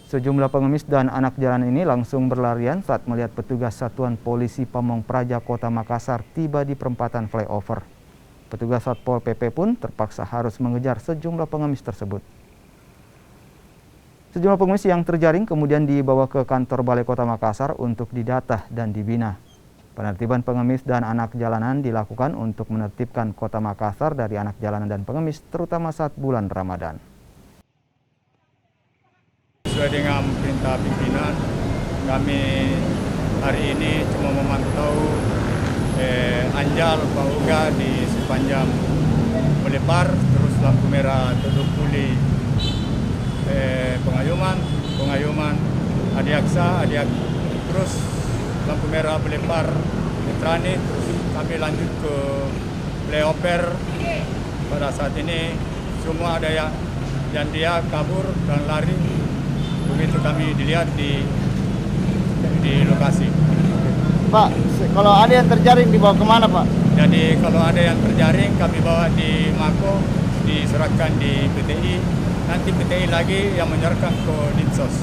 Sejumlah pengemis dan anak jalanan ini langsung berlarian saat melihat petugas Satuan Polisi Pamong Praja Kota Makassar tiba di perempatan flyover. Petugas Satpol PP pun terpaksa harus mengejar sejumlah pengemis tersebut. Sejumlah pengemis yang terjaring kemudian dibawa ke kantor Balai Kota Makassar untuk didata dan dibina. Penertiban pengemis dan anak jalanan dilakukan untuk menertibkan Kota Makassar dari anak jalanan dan pengemis terutama saat bulan Ramadan. Sesuai dengan perintah pimpinan, kami hari ini cuma memantau Anjal Pauga di sepanjang Melepar, terus lampu merah Teluk Puli, Pengayuman, Adiaksa, terus lampu merah Melepar, Metrani, terus kami lanjut ke flyover. Pada saat ini semua ada yang dia kabur dan lari. Begitu kami dilihat di lokasi. Pak, kalau ada yang terjaring dibawa kemana, Pak? Jadi kalau ada yang terjaring kami bawa di Mako, diserahkan di PTI. Nanti PTI lagi yang menyerahkan ke Dinsos.